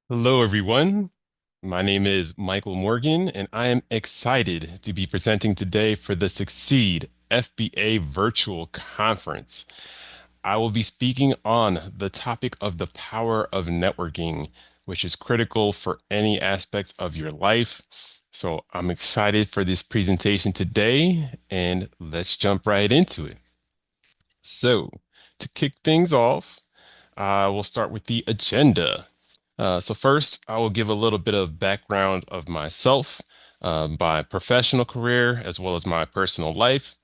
Hello, everyone. My name is Michael Morgan, and I am excited to be presenting today for the Succeed FBA Virtual Conference. I will be speaking on the topic of the power of networking, which is critical for any aspects of your life. So I'm excited for this presentation today, and let's jump right into it. So, to kick things off, we'll start with the agenda. So first, I will give a little bit of background of myself, my professional career, as well as my personal life.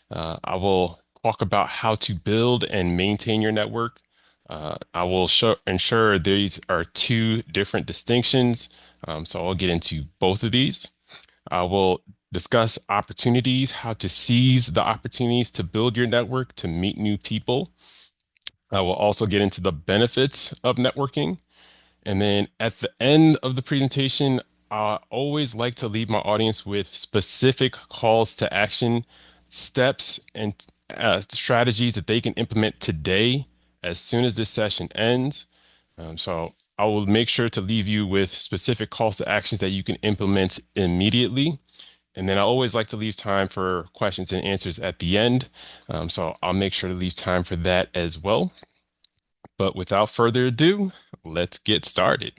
I will talk about how to build and maintain your network. I will ensure these are two different distinctions. So I'll get into both of these. I will discuss opportunities, how to seize the opportunities to build your network, to meet new people. I will also get into the benefits of networking. And then at the end of the presentation, I always like to leave my audience with specific calls to action, steps, and strategies that they can implement today as soon as this session ends. So I will make sure to leave you with specific calls to actions that you can implement immediately. And then I always like to leave time for questions and answers at the end. So I'll make sure to leave time for that as well. But without further ado, let's get started.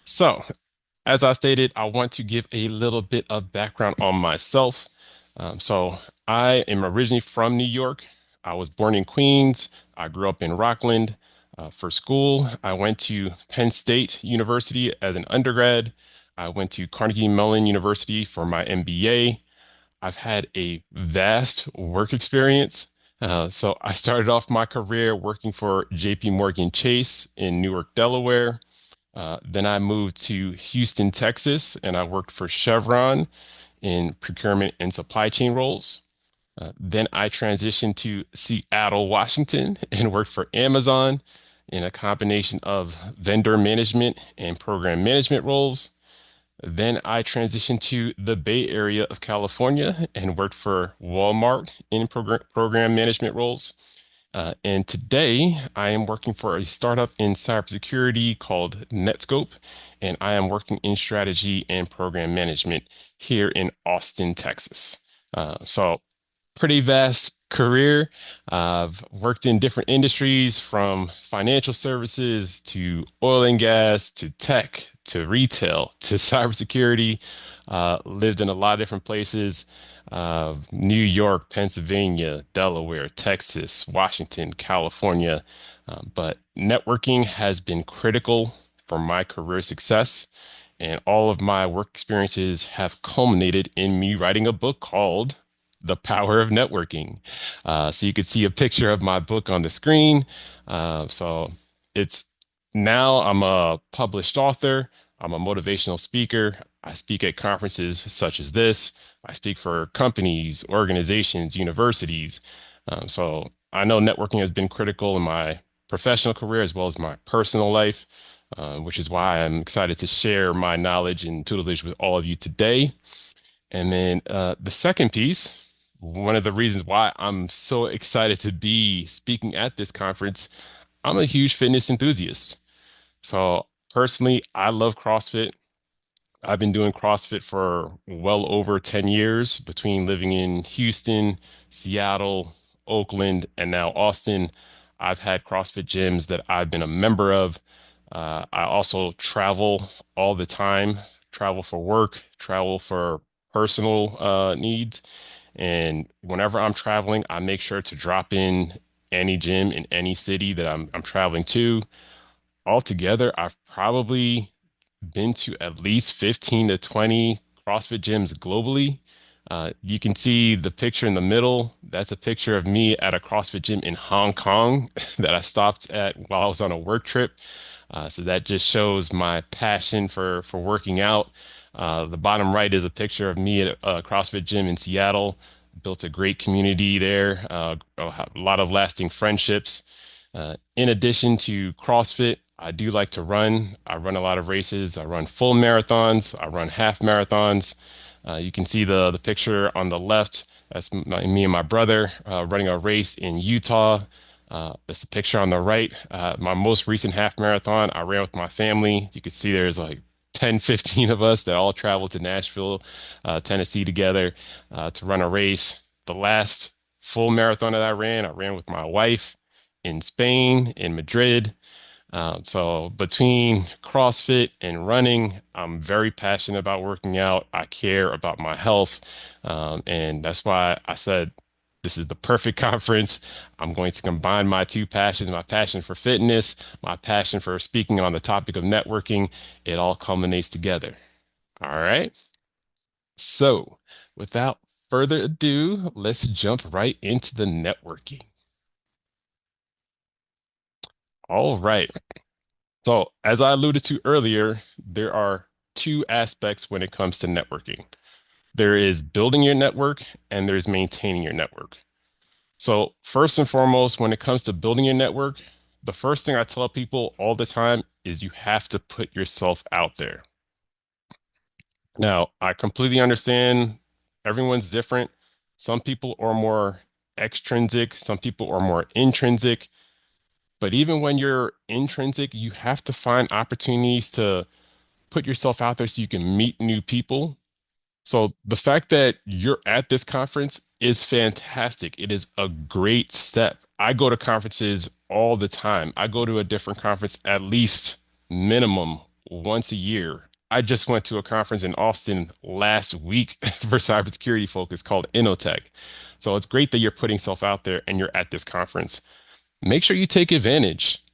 So, as I stated, I want to give a little bit of background on myself. So, I am originally from New York. I was born in Queens. I grew up in Rockland. For school, I went to Penn State University as an undergrad. I went to Carnegie Mellon University for my MBA. I've had a vast work experience. So, I started off my career working for JP Morgan Chase in Newark, Delaware. Then I moved to Houston, Texas, and I worked for Chevron in procurement and supply chain roles. Then I transitioned to Seattle, Washington, and worked for Amazon in a combination of vendor management and program management roles. Then I transitioned to the Bay Area of California and worked for Walmart in program management roles. And today I am working for a startup in cybersecurity called Netscope, and I am working in strategy and program management here in Austin, Texas. So pretty vast career. I've worked in different industries from financial services to oil and gas to tech to retail to cybersecurity. Lived in a lot of different places. New York, Pennsylvania, Delaware, Texas, Washington, California. But networking has been critical for my career success. And all of my work experiences have culminated in me writing a book called The Power of Networking. So you can see a picture of my book on the screen. So it's now I'm a published author. I'm a motivational speaker. I speak at conferences such as this. I speak for companies, organizations, universities. So I know networking has been critical in my professional career as well as my personal life, which is why I'm excited to share my knowledge and tutelage with all of you today. And then the second piece, one of the reasons why I'm so excited to be speaking at this conference, I'm a huge fitness enthusiast. So personally, I love CrossFit. I've been doing CrossFit for well over 10 years between living in Houston, Seattle, Oakland, and now Austin. I've had CrossFit gyms that I've been a member of. I also travel all the time, travel for work, travel for personal needs. And whenever I'm traveling, I make sure to drop in any gym in any city that I'm traveling to. Altogether, I've probably been to at least 15 to 20 CrossFit gyms globally. You can see the picture in the middle. That's a picture of me at a CrossFit gym in Hong Kong that I stopped at while I was on a work trip. So that just shows my passion for working out. The bottom right is a picture of me at a CrossFit gym in Seattle. Built a great community there, a lot of lasting friendships. In addition to CrossFit, I do like to run. I run a lot of races. I run full marathons. I run half marathons. You can see the picture on the left. That's me and my brother running a race in Utah. It's the picture on the right. My most recent half marathon, I ran with my family. You can see there's like 10, 15 of us that all traveled to Nashville, Tennessee together to run a race. The last full marathon that I ran with my wife in Spain, in Madrid. So between CrossFit and running, I'm very passionate about working out. I care about my health. And that's why I said this is the perfect conference. I'm going to combine my two passions, my passion for fitness, my passion for speaking on the topic of networking. It all culminates together. All right. So without further ado, let's jump right into the networking. All right. So, as I alluded to earlier, there are two aspects when it comes to networking. There is building your network and there's maintaining your network. So, first and foremost, when it comes to building your network, the first thing I tell people all the time is you have to put yourself out there. Now, I completely understand everyone's different. Some people are more extrinsic, some people are more intrinsic. But even when you're intrinsic, you have to find opportunities to put yourself out there so you can meet new people. So the fact that you're at this conference is fantastic. It is a great step. I go to conferences all the time. I go to a different conference at least minimum once a year. I just went to a conference in Austin last week for cybersecurity focus called Innotech. So it's great that you're putting yourself out there and you're at this conference. Make sure you take advantage,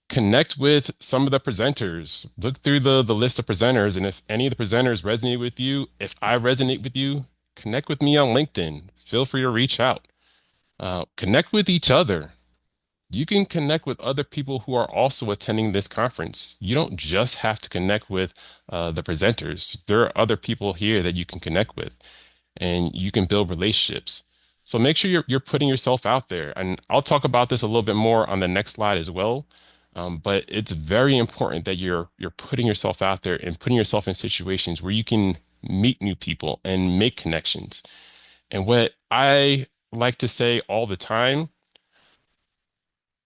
connect with some of the presenters. Look through the list of presenters, and if any of the presenters resonate with you, if I resonate with you, connect with me on LinkedIn. Feel free to reach out. Connect with each other. You can connect with other people who are also attending this conference. You don't just have to connect with the presenters. There are other people here that you can connect with and you can build relationships. So make sure you're putting yourself out there. And I'll talk about this a little bit more on the next slide as well. But it's very important that you're putting yourself out there and putting yourself in situations where you can meet new people and make connections. And what I like to say all the time,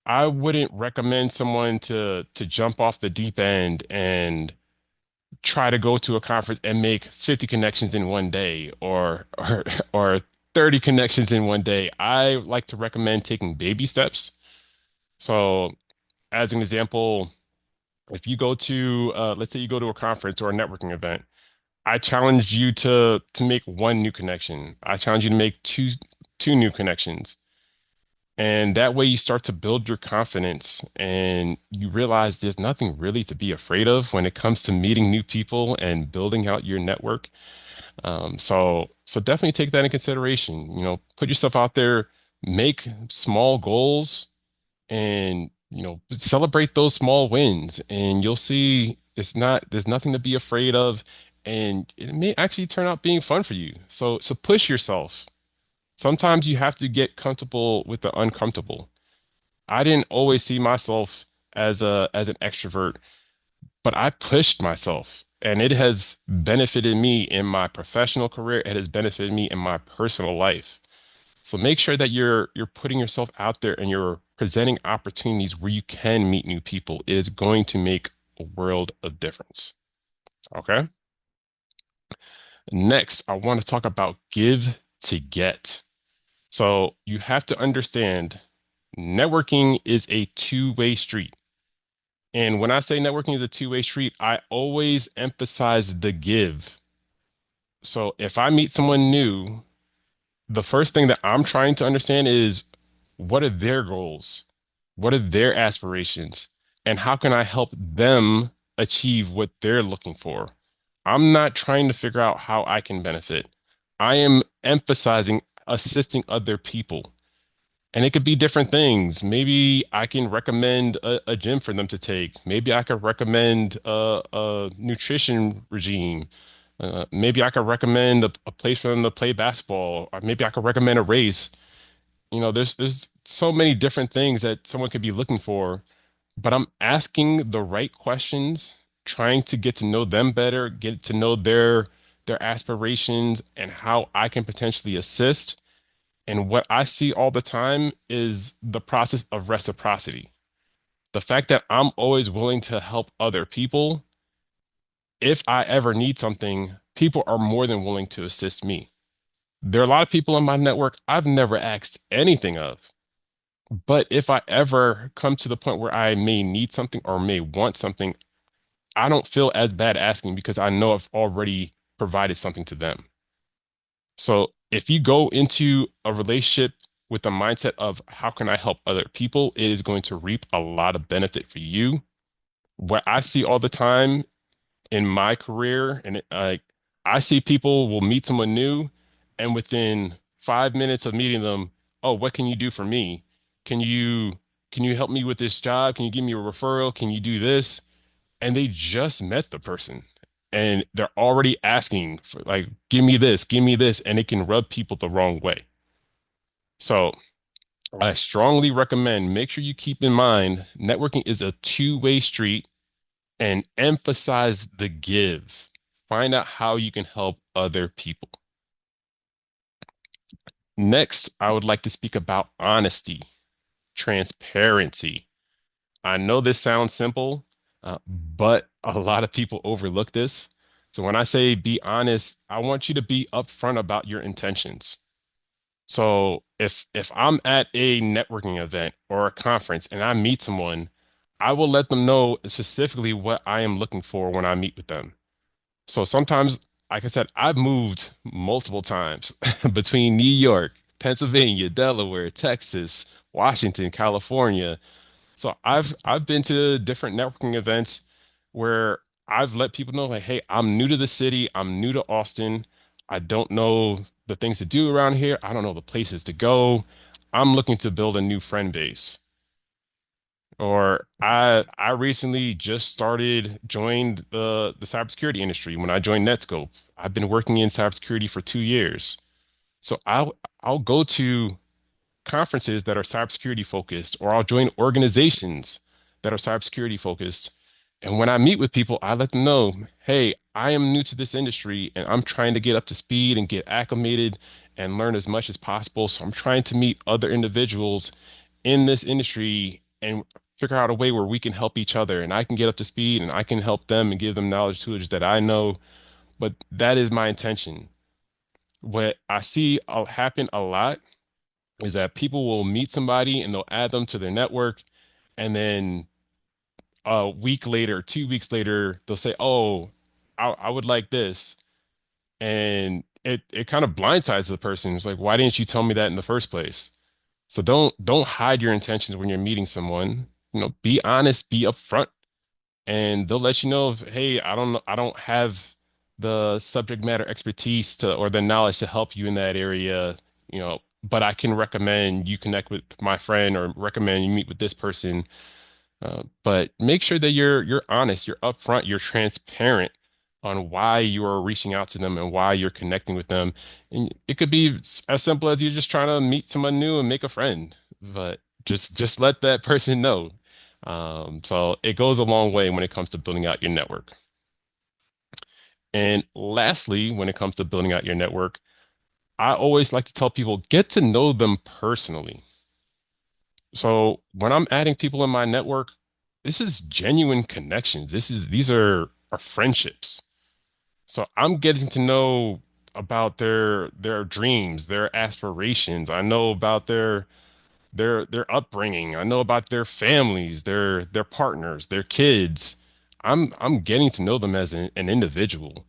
I wouldn't recommend someone to jump off the deep end and try to go to a conference and make 50 connections in one day or 30 connections in one day. I like to recommend taking baby steps. So, as an example, if you go to let's say you go to a conference or a networking event, I challenge you to make one new connection. I challenge you to make two new connections. And that way you start to build your confidence and you realize there's nothing really to be afraid of when it comes to meeting new people and building out your network. So definitely take that in consideration. You know, put yourself out there, make small goals and, you know, celebrate those small wins and you'll see there's nothing to be afraid of and it may actually turn out being fun for you. So push yourself. Sometimes you have to get comfortable with the uncomfortable. I didn't always see myself as an extrovert, but I pushed myself and it has benefited me in my professional career. It has benefited me in my personal life. So make sure that you're putting yourself out there and you're presenting opportunities where you can meet new people. It is going to make a world of difference. Okay. Next, I want to talk about give to get. So you have to understand networking is a two-way street. And when I say networking is a two-way street, I always emphasize the give. So if I meet someone new, the first thing that I'm trying to understand is what are their goals? What are their aspirations? And how can I help them achieve what they're looking for? I'm not trying to figure out how I can benefit. I am emphasizing assisting other people. And it could be different things. Maybe I can recommend a gym for them to take. Maybe I could recommend a nutrition regime. Maybe I could recommend a place for them to play basketball. Or maybe I could recommend a race. You know, there's so many different things that someone could be looking for, but I'm asking the right questions, trying to get to know them better, get to know their aspirations and how I can potentially assist. And what I see all the time is the process of reciprocity. The fact that I'm always willing to help other people. If I ever need something, people are more than willing to assist me. There are a lot of people in my network I've never asked anything of. But if I ever come to the point where I may need something or may want something, I don't feel as bad asking because I know I've already provided something to them. So if you go into a relationship with the mindset of how can I help other people, it is going to reap a lot of benefit for you. What I see all the time in my career, and I see people will meet someone new, and within 5 minutes of meeting them, oh, what can you do for me? Can you can you help me with this job? Can you give me a referral? Can you do this? And they just met the person, and they're already asking for like, give me this, and it can rub people the wrong way. So I strongly recommend make sure you keep in mind networking is a two-way street and emphasize the give. Find out how you can help other people. Next, I would like to speak about honesty, transparency. I know this sounds simple, but a lot of people overlook this. So when I say be honest, I want you to be upfront about your intentions. So if I'm at a networking event or a conference and I meet someone, I will let them know specifically what I am looking for when I meet with them. So sometimes, like I said, I've moved multiple times between New York, Pennsylvania, Delaware, Texas, Washington, California. So I've been to different networking events where I've let people know like, hey, I'm new to the city, I'm new to Austin. I don't know the things to do around here. I don't know the places to go. I'm looking to build a new friend base. Or I recently just joined the cybersecurity industry when I joined Netscope. I've been working in cybersecurity for 2 years. So I'll go to conferences that are cybersecurity focused, or I'll join organizations that are cybersecurity focused. And when I meet with people, I let them know, hey, I am new to this industry and I'm trying to get up to speed and get acclimated and learn as much as possible. So I'm trying to meet other individuals in this industry and figure out a way where we can help each other and I can get up to speed and I can help them and give them knowledge tools that I know. But that is my intention. What I see happen a lot is that people will meet somebody and they'll add them to their network. And then a week later, 2 weeks later, they'll say, oh, I would like this. And it kind of blindsides the person. It's like, why didn't you tell me that in the first place? So don't hide your intentions when you're meeting someone. Be honest, be upfront, and they'll let you know if, hey, I don't know, I don't have the subject matter expertise to or the knowledge to help you in that area, but I can recommend you connect with my friend or recommend you meet with this person. But make sure that you're honest, you're upfront, you're transparent on why you are reaching out to them and why you're connecting with them. And it could be as simple as you're just trying to meet someone new and make a friend, but just let that person know. So it goes a long way when it comes to building out your network. And lastly, when it comes to building out your network, I always like to tell people get to know them personally. So when I'm adding people in my network, this is genuine connections. These are friendships. So I'm getting to know about their dreams, their aspirations. I know about their upbringing. I know about their families, their partners, their kids. I'm getting to know them as an individual.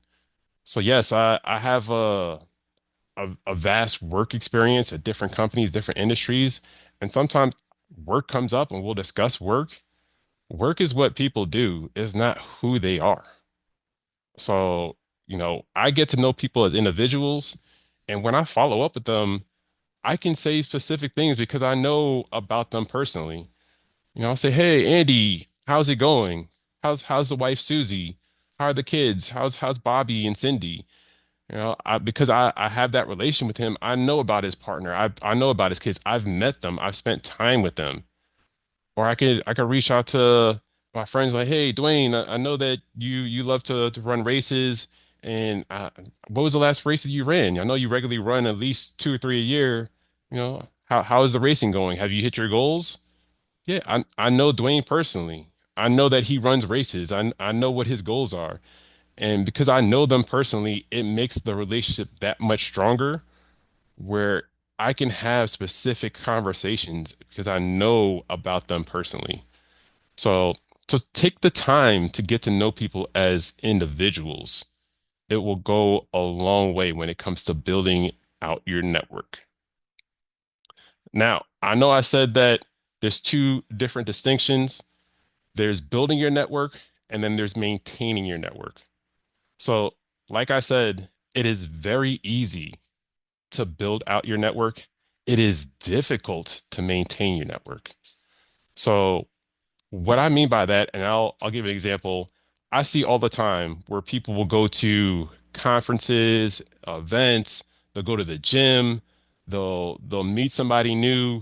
So yes, I have a vast work experience at different companies, different industries, and sometimes work comes up and we'll discuss work. Work is what people do, is not who they are. So, I get to know people as individuals, and when I follow up with them, I can say specific things because I know about them personally. I'll say, "Hey, Andy, how's it going? How's the wife Susie? How are the kids? How's Bobby and Cindy?" Because I have that relation with him, I know about his partner. I know about his kids. I've met them. I've spent time with them. Or I could reach out to my friends like, hey, Dwayne, I know that you love to run races, and what was the last race that you ran? I know you regularly run at least two or three a year. How is the racing going? Have you hit your goals? Yeah, I know Dwayne personally. I know that he runs races. I know what his goals are. And because I know them personally, it makes the relationship that much stronger where I can have specific conversations because I know about them personally. So, so take the time to get to know people as individuals. It will go a long way when it comes to building out your network. Now, I know I said that there's two different distinctions. There's building your network and then there's maintaining your network. So, like I said, it is very easy to build out your network. It is difficult to maintain your network. So, what I mean by that, and I'll give an example. I see all the time where people will go to conferences, events, they'll go to the gym, they'll meet somebody new,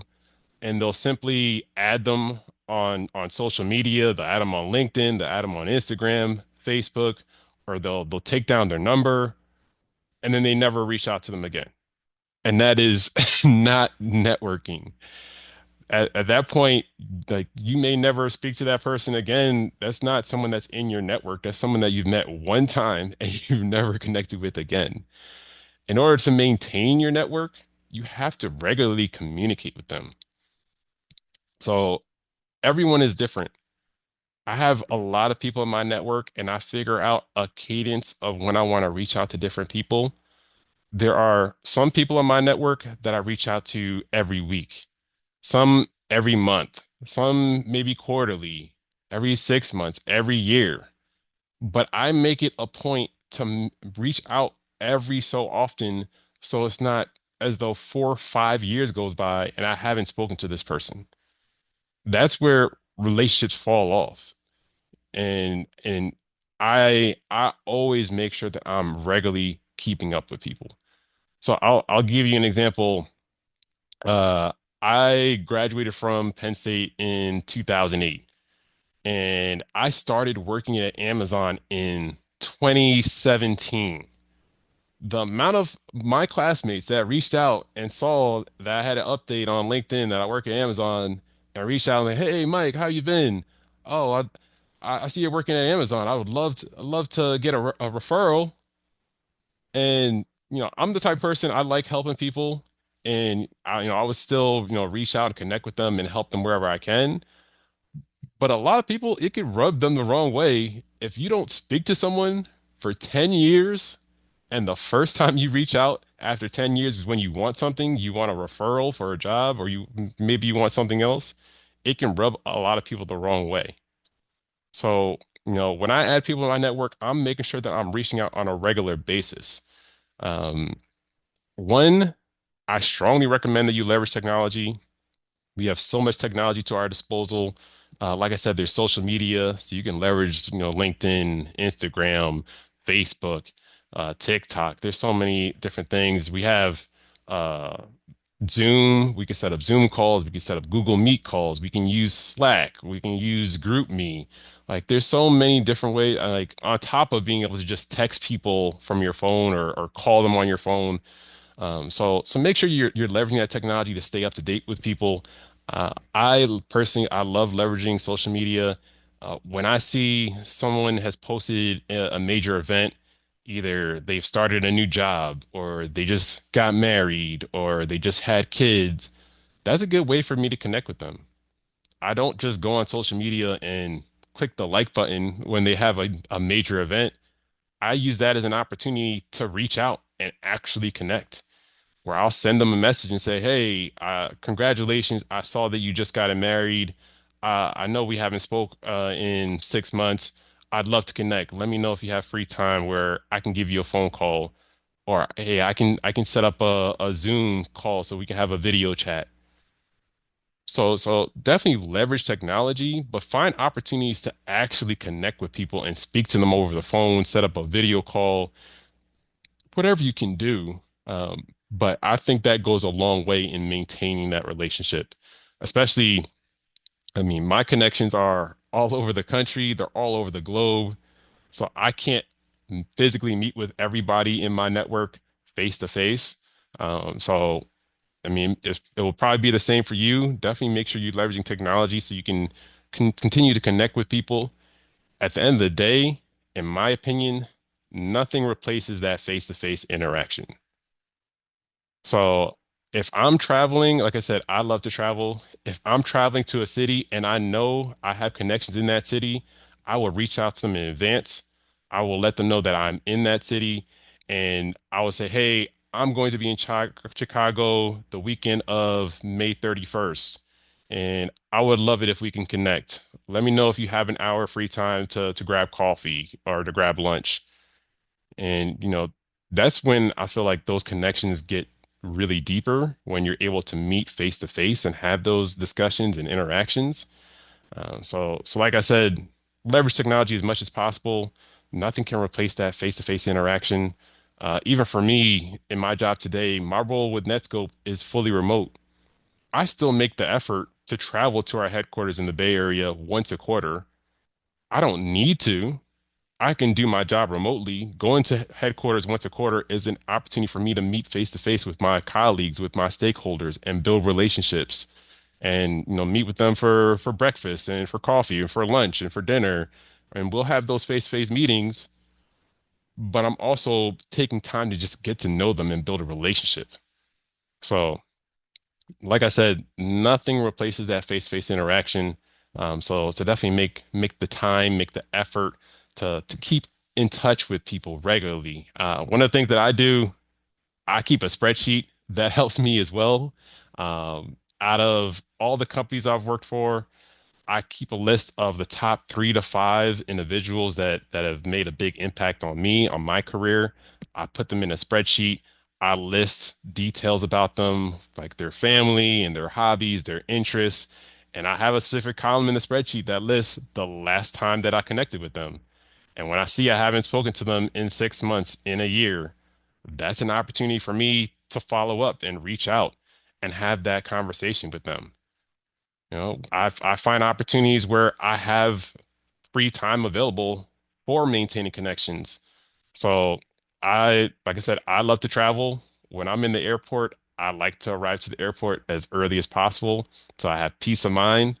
and they'll simply add them on social media. They'll add them on LinkedIn, they'll add them on Instagram, Facebook, or they'll take down their number, and then they never reach out to them again. And that is not networking. At that point, like you may never speak to that person again. That's not someone that's in your network. That's someone that you've met one time and you've never connected with again. In order to maintain your network, you have to regularly communicate with them. So everyone is different. I have a lot of people in my network, and I figure out a cadence of when I want to reach out to different people. There are some people in my network that I reach out to every week, some every month, some maybe quarterly, every 6 months, every year. But I make it a point to reach out every so often so it's not as though 4 or 5 years goes by and I haven't spoken to this person. That's where relationships fall off. And I always make sure that I'm regularly keeping up with people. So I'll give you an example. Uh, I graduated from Penn State in 2008, and I started working at Amazon in 2017. The amount of my classmates that reached out and saw that I had an update on LinkedIn that I work at Amazon and reached out and like, hey Mike, how you been? Oh, I see you're working at Amazon. I would love to get a referral. And I'm the type of person I like helping people, and I would still reach out and connect with them and help them wherever I can. But a lot of people, it could rub them the wrong way if you don't speak to someone for 10 years and the first time you reach out after 10 years is when you want something, you want a referral for a job, or maybe you want something else, it can rub a lot of people the wrong way. So, when I add people to my network, I'm making sure that I'm reaching out on a regular basis. Um, One, I strongly recommend that you leverage technology. We have so much technology to our disposal. Like I said, there's social media, so you can leverage, LinkedIn, Instagram, Facebook, TikTok. There's so many different things. We have uh, Zoom. We can set up Zoom calls. We can set up Google Meet calls. We can use Slack. We can use GroupMe. Like, there's so many different ways. Like, on top of being able to just text people from your phone or call them on your phone, so make sure you're leveraging that technology to stay up to date with people. I personally I love leveraging social media. When I see someone has posted a major event, either they've started a new job or they just got married or they just had kids, that's a good way for me to connect with them. I don't just go on social media and click the like button when they have a major event. I use that as an opportunity to reach out and actually connect where I'll send them a message and say, "Hey, congratulations! I saw that you just got married. I know we haven't spoke in 6 months. I'd love to connect. Let me know if you have free time where I can give you a phone call, or hey, I can set up a Zoom call so we can have a video chat." So definitely leverage technology, but find opportunities to actually connect with people and speak to them over the phone, set up a video call, whatever you can do. But I think that goes a long way in maintaining that relationship. Especially, I mean, my connections are all over the country, they're all over the globe. So I can't physically meet with everybody in my network face to face. So I mean, it will probably be the same for you. Definitely make sure you're leveraging technology so you can continue to connect with people. At the end of the day, in my opinion, nothing replaces that face-to-face interaction. So if I'm traveling, like I said, I love to travel. If I'm traveling to a city and I know I have connections in that city, I will reach out to them in advance. I will let them know that I'm in that city, and I will say, hey, I'm going to be in Chicago the weekend of May 31st, and I would love it if we can connect. Let me know if you have an hour free time to grab coffee or to grab lunch. And, that's when I feel like those connections get really deeper when you're able to meet face to face and have those discussions and interactions. So like I said, leverage technology as much as possible. Nothing can replace that face to face interaction. Even for me in my job today, my role with Netscope is fully remote. I still make the effort to travel to our headquarters in the Bay Area once a quarter. I don't need to. I can do my job remotely. Going to headquarters once a quarter is an opportunity for me to meet face to face with my colleagues, with my stakeholders, and build relationships. And meet with them for breakfast and for coffee and for lunch and for dinner. And we'll have those face to face meetings. But I'm also taking time to just get to know them and build a relationship. So, like I said, nothing replaces that face to face interaction. So definitely make the time, make the effort to keep in touch with people regularly. One of the things that I do, I keep a spreadsheet that helps me as well. Out of all the companies I've worked for, I keep a list of the top 3 to 5 individuals that have made a big impact on me, on my career. I put them in a spreadsheet. I list details about them, like their family and their hobbies, their interests. And I have a specific column in the spreadsheet that lists the last time that I connected with them. And when I see I haven't spoken to them in 6 months, in a year, that's an opportunity for me to follow up and reach out and have that conversation with them. I find opportunities where I have free time available for maintaining connections. So like I said, I love to travel. When I'm in the airport, I like to arrive to the airport as early as possible so I have peace of mind.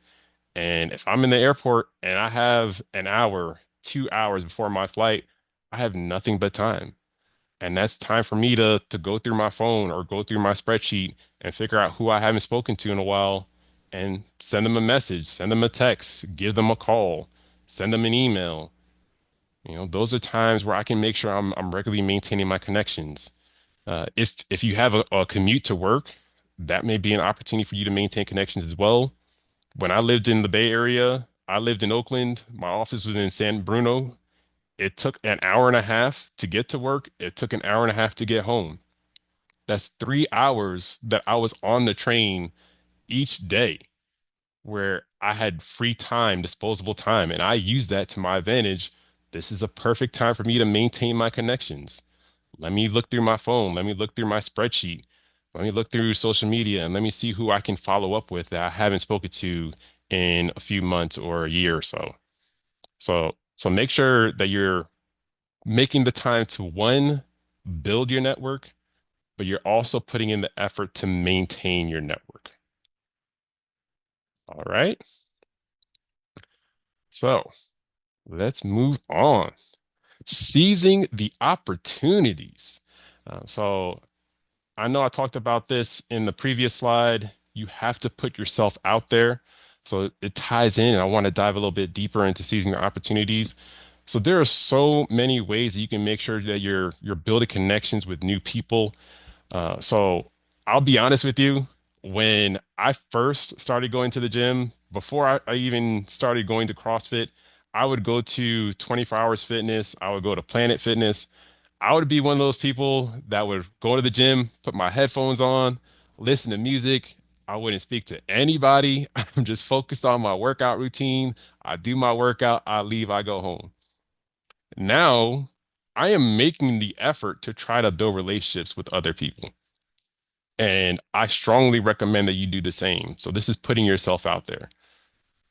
And if I'm in the airport and I have an hour, 2 hours before my flight, I have nothing but time. And that's time for me to go through my phone or go through my spreadsheet and figure out who I haven't spoken to in a while and send them a message, send them a text, give them a call, send them an email. Those are times where I can make sure I'm regularly maintaining my connections. If you have a commute to work, that may be an opportunity for you to maintain connections as well. When I lived in the Bay Area, I lived in Oakland. My office was in San Bruno. It took an hour and a half to get to work. It took an hour and a half to get home. That's 3 hours that I was on the train each day where I had free time, disposable time, and I used that to my advantage. This is a perfect time for me to maintain my connections. Let me look through my phone. Let me look through my spreadsheet. Let me look through social media and let me see who I can follow up with that I haven't spoken to in a few months or a year or so. So make sure that you're making the time to one, build your network, but you're also putting in the effort to maintain your network. All right. So let's move on. Seizing the opportunities. So I know I talked about this in the previous slide. You have to put yourself out there. So it ties in, and I want to dive a little bit deeper into seizing the opportunities. So there are so many ways that you can make sure that you're building connections with new people. So I'll be honest with you. When I first started going to the gym, before I even started going to CrossFit, I would go to 24 Hours Fitness. I would go to Planet Fitness. I would be one of those people that would go to the gym, put my headphones on, listen to music. I wouldn't speak to anybody. I'm just focused on my workout routine. I do my workout, I leave, I go home. Now, I am making the effort to try to build relationships with other people. And I strongly recommend that you do the same. So this is putting yourself out there.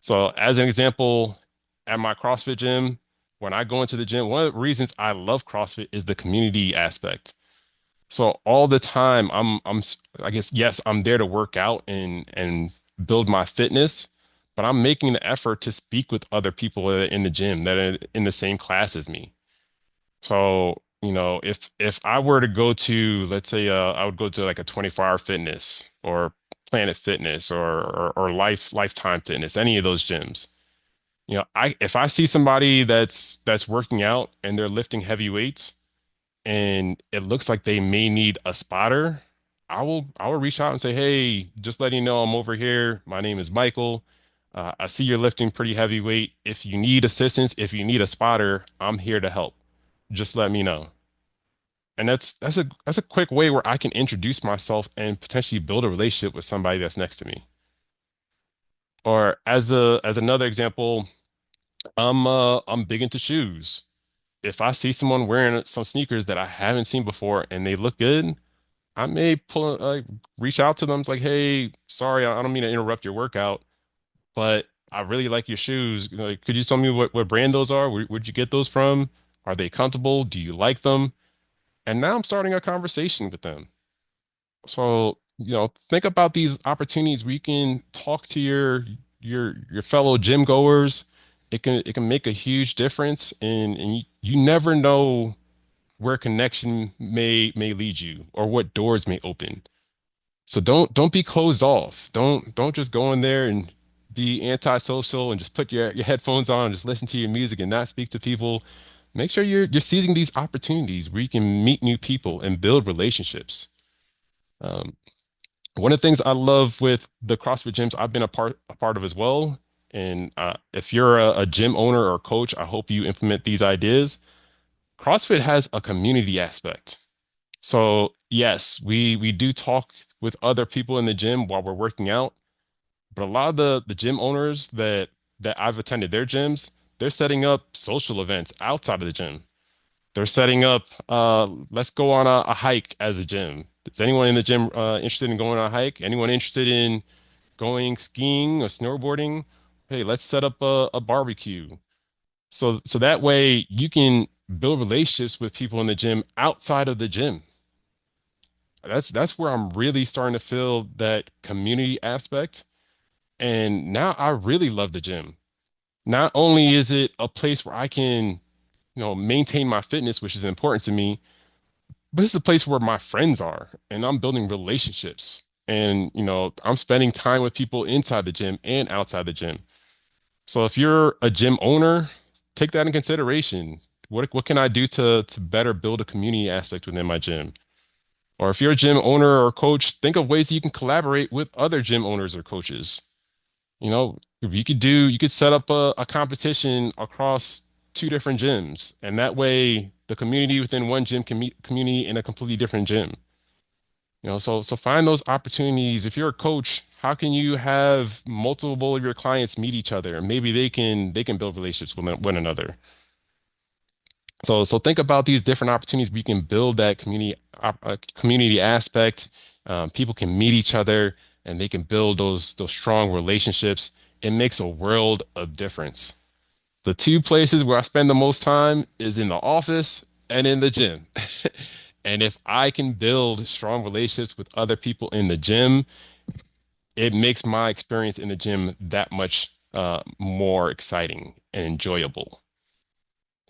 So as an example, at my CrossFit gym, when I go into the gym, one of the reasons I love CrossFit is the community aspect. So all the time I guess yes, I'm there to work out and build my fitness, but I'm making the effort to speak with other people in the gym that are in the same class as me. So, if I were to go to, let's say, I would go to like a 24-hour fitness or Planet Fitness or Lifetime Fitness, any of those gyms. I if I see somebody that's working out and they're lifting heavy weights and it looks like they may need a spotter, I will reach out and say, hey, just letting you know I'm over here. My name is Michael. I see you're lifting pretty heavy weight. If you need assistance, if you need a spotter, I'm here to help. Just let me know. And that's a quick way where I can introduce myself and potentially build a relationship with somebody that's next to me. Or as another example, I'm big into shoes. If I see someone wearing some sneakers that I haven't seen before and they look good, I may reach out to them. It's like, hey, sorry, I don't mean to interrupt your workout, but I really like your shoes. Could you tell me what brand those are? Where'd you get those from? Are they comfortable? Do you like them? And now I'm starting a conversation with them. So, think about these opportunities where you can talk to your fellow gym goers. It can make a huge difference, and you never know where connection may lead you or what doors may open. So don't be closed off. Don't just go in there and be antisocial and just put your headphones on and just listen to your music and not speak to people. Make sure you're seizing these opportunities where you can meet new people and build relationships. Um, One of the things I love with the CrossFit gyms I've been a part of as well, and if you're a gym owner or coach, I hope you implement these ideas. CrossFit has a community aspect. So yes, we do talk with other people in the gym while we're working out, but a lot of the gym owners that I've attended their gyms, they're setting up social events outside of the gym. They're setting up, let's go on a hike as a gym. Is anyone in the gym interested in going on a hike? Anyone interested in going skiing or snowboarding? Hey, let's set up a barbecue. So that way you can build relationships with people in the gym outside of the gym. That's where I'm really starting to feel that community aspect. And now I really love the gym. Not only is it a place where I can, maintain my fitness, which is important to me, but it's a place where my friends are and I'm building relationships. And, I'm spending time with people inside the gym and outside the gym. So if you're a gym owner, take that in consideration. What can I do to better build a community aspect within my gym? Or if you're a gym owner or coach, think of ways that you can collaborate with other gym owners or coaches. If you could set up a competition across two different gyms, and that way the community within one gym can meet community in a completely different gym. So find those opportunities. If you're a coach, how can you have multiple of your clients meet each other? Maybe they can build relationships with one another. So think about these different opportunities we can build that community aspect. People can meet each other and they can build those strong relationships. It makes a world of difference. The two places where I spend the most time is in the office and in the gym. And if I can build strong relationships with other people in the gym, it makes my experience in the gym that much more exciting and enjoyable.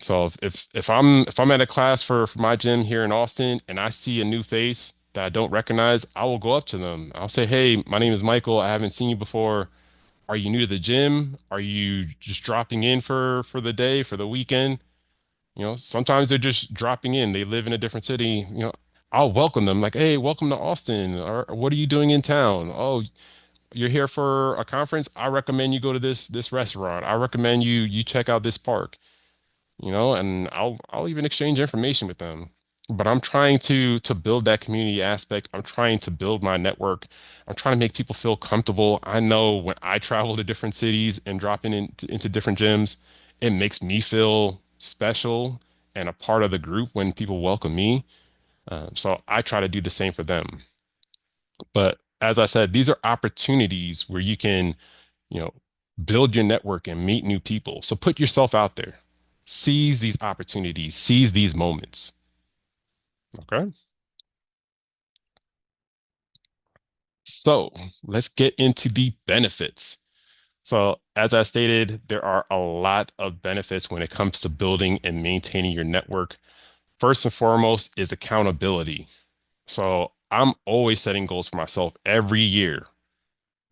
So if I'm at a class for my gym here in Austin and I see a new face that I don't recognize, I will go up to them. I'll say, "Hey, my name is Michael. I haven't seen you before. Are you new to the gym? Are you just dropping in for the day, for the weekend?" Sometimes they're just dropping in. They live in a different city. I'll welcome them like, "Hey, welcome to Austin. Or what are you doing in town? Oh, you're here for a conference? I recommend you go to this restaurant. I recommend you check out this park." And I'll even exchange information with them. But I'm trying to build that community aspect. I'm trying to build my network. I'm trying to make people feel comfortable. I know when I travel to different cities and drop into different gyms, it makes me feel special and a part of the group when people welcome me. So I try to do the same for them. But as I said, these are opportunities where you can, you know, build your network and meet new people. So put yourself out there. Seize these opportunities, seize these moments. Okay. So let's get into the benefits. So, as I stated, there are a lot of benefits when it comes to building and maintaining your network. First and foremost is accountability. So, I'm always setting goals for myself every year.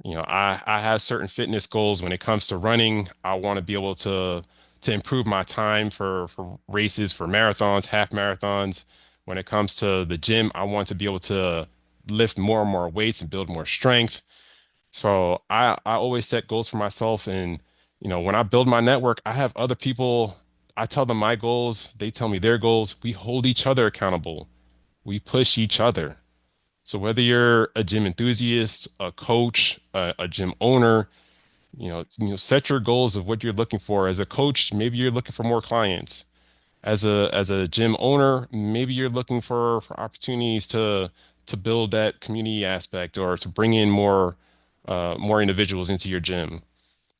I have certain fitness goals when it comes to running. I want to be able to improve my time for races, for marathons, half marathons. When it comes to the gym, I want to be able to lift more and more weights and build more strength. So I always set goals for myself, and when I build my network, I have other people. I tell them my goals, they tell me their goals. We hold each other accountable. We push each other. So whether you're a gym enthusiast, a coach, a gym owner, set your goals of what you're looking for. As a coach, maybe you're looking for more clients. As a gym owner, maybe you're looking for opportunities to build that community aspect or to bring in more individuals into your gym,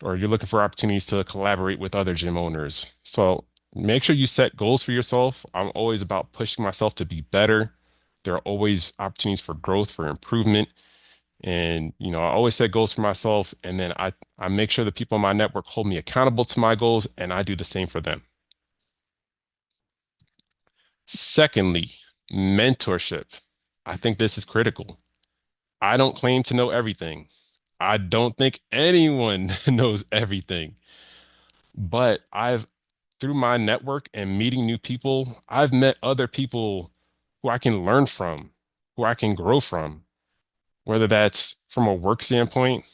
or you're looking for opportunities to collaborate with other gym owners. So make sure you set goals for yourself. I'm always about pushing myself to be better. There are always opportunities for growth, for improvement. And, I always set goals for myself. And then I make sure the people in my network hold me accountable to my goals, and I do the same for them. Secondly, mentorship. I think this is critical. I don't claim to know everything. I don't think anyone knows everything. But through my network and meeting new people, I've met other people who I can learn from, who I can grow from, whether that's from a work standpoint.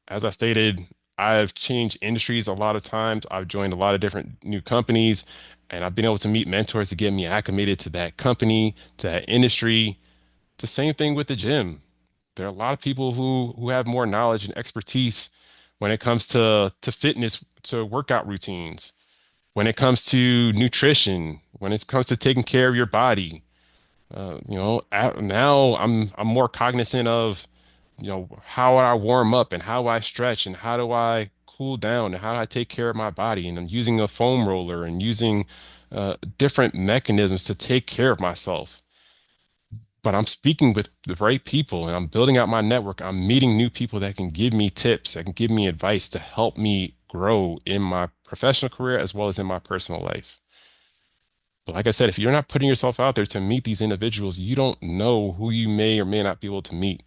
As I stated, I've changed industries a lot of times. I've joined a lot of different new companies, and I've been able to meet mentors to get me acclimated to that company, to that industry. It's the same thing with the gym. There are a lot of people who have more knowledge and expertise when it comes to fitness, to workout routines, when it comes to nutrition, when it comes to taking care of your body. Now I'm more cognizant of, how I warm up and how I stretch and how do I cool down and how do I take care of my body. And I'm using a foam roller and using different mechanisms to take care of myself. But I'm speaking with the right people and I'm building out my network. I'm meeting new people that can give me tips, that can give me advice to help me grow in my professional career as well as in my personal life. But like I said, if you're not putting yourself out there to meet these individuals, you don't know who you may or may not be able to meet.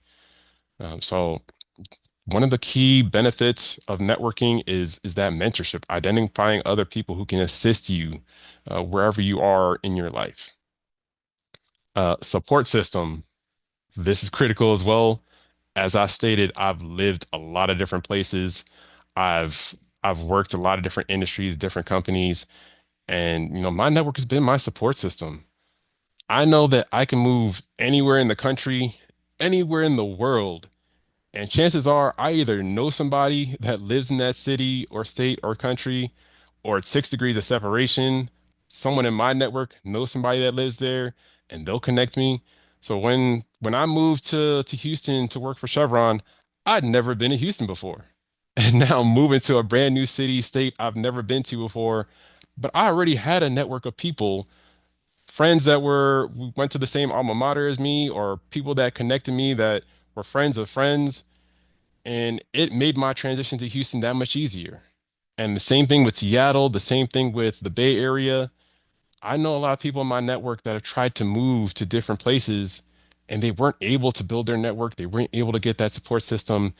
So one of the key benefits of networking is that mentorship, identifying other people who can assist you wherever you are in your life. Support system. This is critical as well. As I stated, I've lived a lot of different places. I've I've worked a lot of different industries, different companies, and my network has been my support system. I know that I can move anywhere in the country, anywhere in the world, and chances are I either know somebody that lives in that city or state or country, or it's 6 degrees of separation. Someone in my network knows somebody that lives there, and they'll connect me. So when I moved to Houston to work for Chevron, I'd never been to Houston before. And now I'm moving to a brand new city, state I've never been to before. But I already had a network of people, friends that went to the same alma mater as me, or people that connected me that were friends of friends, and it made my transition to Houston that much easier. And the same thing with Seattle, the same thing with the Bay Area. I know a lot of people in my network that have tried to move to different places and they weren't able to build their network. They weren't able to get that support system.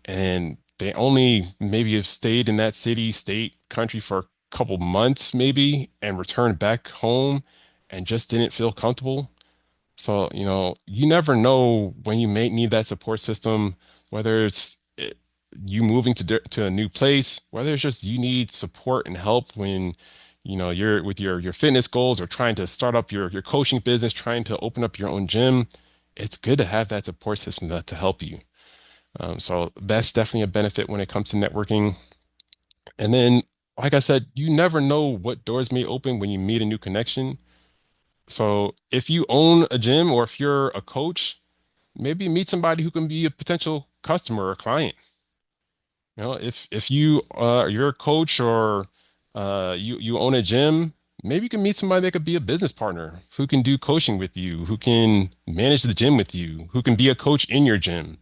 And they only maybe have stayed in that city, state, country for a couple months, maybe, and returned back home and just didn't feel comfortable. So, you never know when you may need that support system, whether you moving to a new place, whether it's just you need support and help when, you're with your fitness goals or trying to start up your coaching business, trying to open up your own gym. It's good to have that support system to help you. So that's definitely a benefit when it comes to networking. And then, like I said, you never know what doors may open when you meet a new connection. So if you own a gym or if you're a coach, maybe meet somebody who can be a potential customer or client. If you're a coach or you own a gym, maybe you can meet somebody that could be a business partner who can do coaching with you, who can manage the gym with you, who can be a coach in your gym.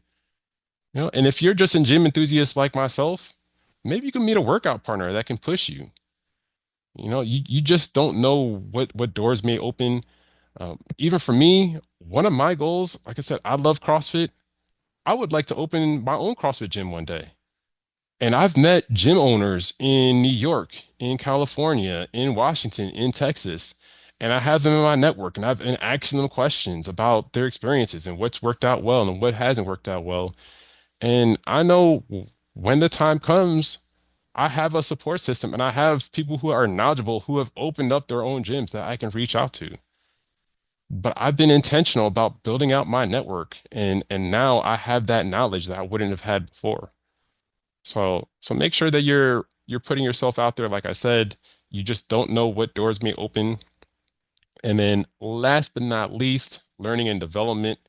And if you're just a gym enthusiast like myself, maybe you can meet a workout partner that can push you. You just don't know what doors may open. Even for me, one of my goals, like I said, I love CrossFit. I would like to open my own CrossFit gym one day. And I've met gym owners in New York, in California, in Washington, in Texas, and I have them in my network and I've been asking them questions about their experiences and what's worked out well and what hasn't worked out well. And I know when the time comes, I have a support system and I have people who are knowledgeable who have opened up their own gyms that I can reach out to. But I've been intentional about building out my network and now I have that knowledge that I wouldn't have had before. So make sure that you're putting yourself out there. Like I said, you just don't know what doors may open. And then last but not least, learning and development.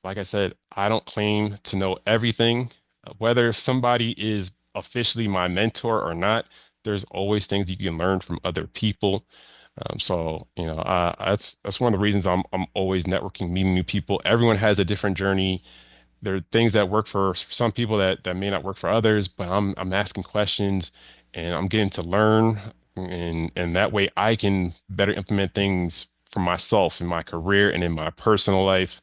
Like I said, I don't claim to know everything. Whether somebody is officially my mentor or not, there's always things you can learn from other people. That's one of the reasons I'm always networking, meeting new people. Everyone has a different journey. There are things that work for some people that may not work for others, but I'm asking questions and I'm getting to learn and that way I can better implement things for myself in my career and in my personal life.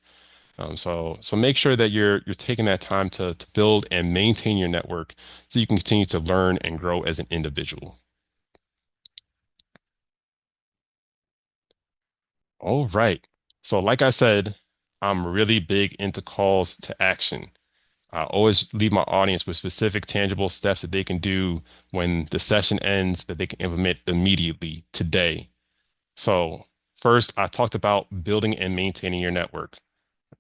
So make sure that you're taking that time to build and maintain your network so you can continue to learn and grow as an individual. All right. So like I said, I'm really big into calls to action. I always leave my audience with specific, tangible steps that they can do when the session ends that they can implement immediately today. So, first, I talked about building and maintaining your network.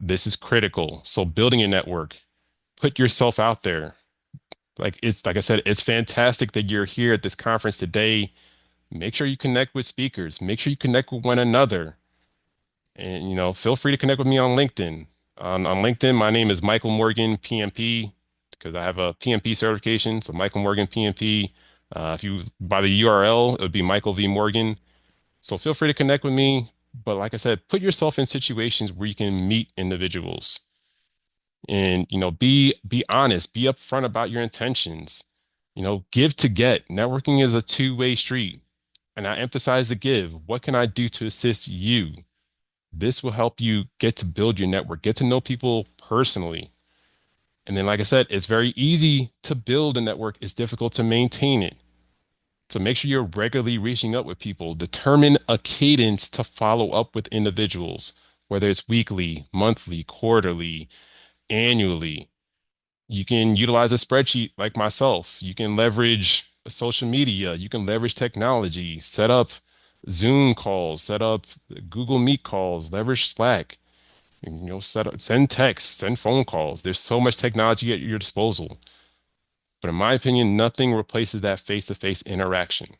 This is critical. So, building your network, put yourself out there. Like I said, it's fantastic that you're here at this conference today. Make sure you connect with speakers. Make sure you connect with one another. And feel free to connect with me on LinkedIn. On LinkedIn, my name is Michael Morgan, PMP, because I have a PMP certification. So Michael Morgan, PMP. If you by the URL, it would be Michael V. Morgan. So feel free to connect with me. But like I said, put yourself in situations where you can meet individuals and be honest, be upfront about your intentions. Give to get. Networking is a two-way street. And I emphasize the give. What can I do to assist you? This will help you get to build your network, get to know people personally. And then, like I said, it's very easy to build a network. It's difficult to maintain it. So make sure you're regularly reaching out with people. Determine a cadence to follow up with individuals, whether it's weekly, monthly, quarterly, annually. You can utilize a spreadsheet like myself. You can leverage social media. You can leverage technology, set up Zoom calls, set up Google Meet calls, leverage Slack. Send texts, send phone calls. There's so much technology at your disposal. But in my opinion, nothing replaces that face-to-face interaction.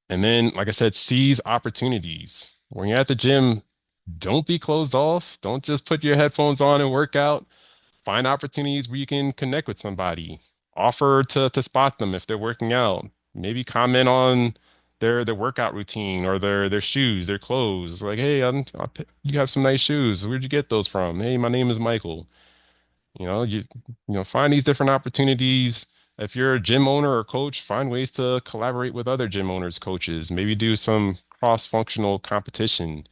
And then, like I said, seize opportunities. When you're at the gym, don't be closed off. Don't just put your headphones on and work out. Find opportunities where you can connect with somebody. Offer to spot them if they're working out. Maybe comment on their workout routine or their shoes, their clothes. Like, hey, you have some nice shoes. Where'd you get those from? Hey, my name is Michael. Find these different opportunities. If you're a gym owner or coach, find ways to collaborate with other gym owners, coaches. Maybe do some cross-functional competition.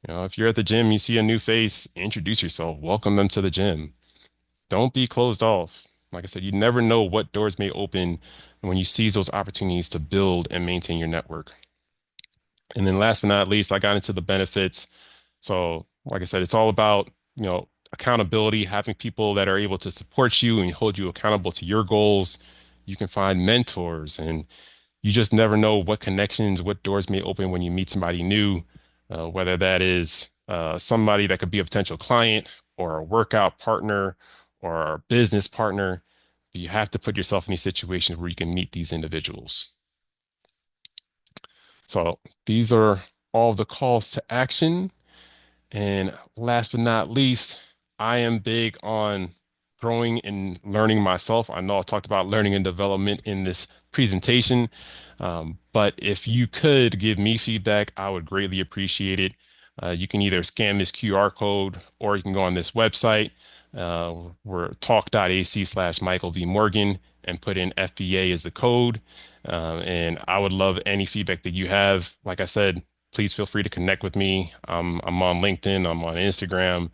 If you're at the gym, you see a new face, introduce yourself, welcome them to the gym. Don't be closed off. Like I said, you never know what doors may open when you seize those opportunities to build and maintain your network. And then last but not least, I got into the benefits. So, like I said, it's all about, accountability, having people that are able to support you and hold you accountable to your goals. You can find mentors, and you just never know what connections, what doors may open when you meet somebody new, whether that is somebody that could be a potential client or a workout partner or a business partner. But you have to put yourself in these situations where you can meet these individuals. So these are all the calls to action. And last but not least, I am big on growing and learning myself. I know I talked about learning and development in this presentation, but if you could give me feedback, I would greatly appreciate it. You can either scan this QR code or you can go on this website. We're talk.ac/Michael V. Morgan and put in FBA as the code. And I would love any feedback that you have. Like I said, please feel free to connect with me. I'm on LinkedIn, I'm on Instagram.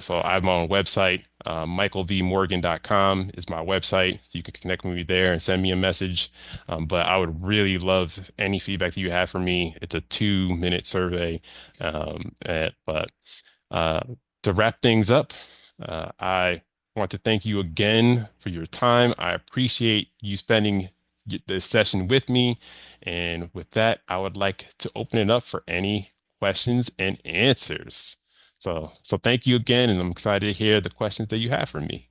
So I have my own website. michaelvmorgan.com is my website. So you can connect with me there and send me a message. But I would really love any feedback that you have for me. It's a 2-minute survey. But uh, to wrap things up, I want to thank you again for your time. I appreciate you spending this session with me. And with that, I would like to open it up for any questions and answers. So thank you again, and I'm excited to hear the questions that you have for me.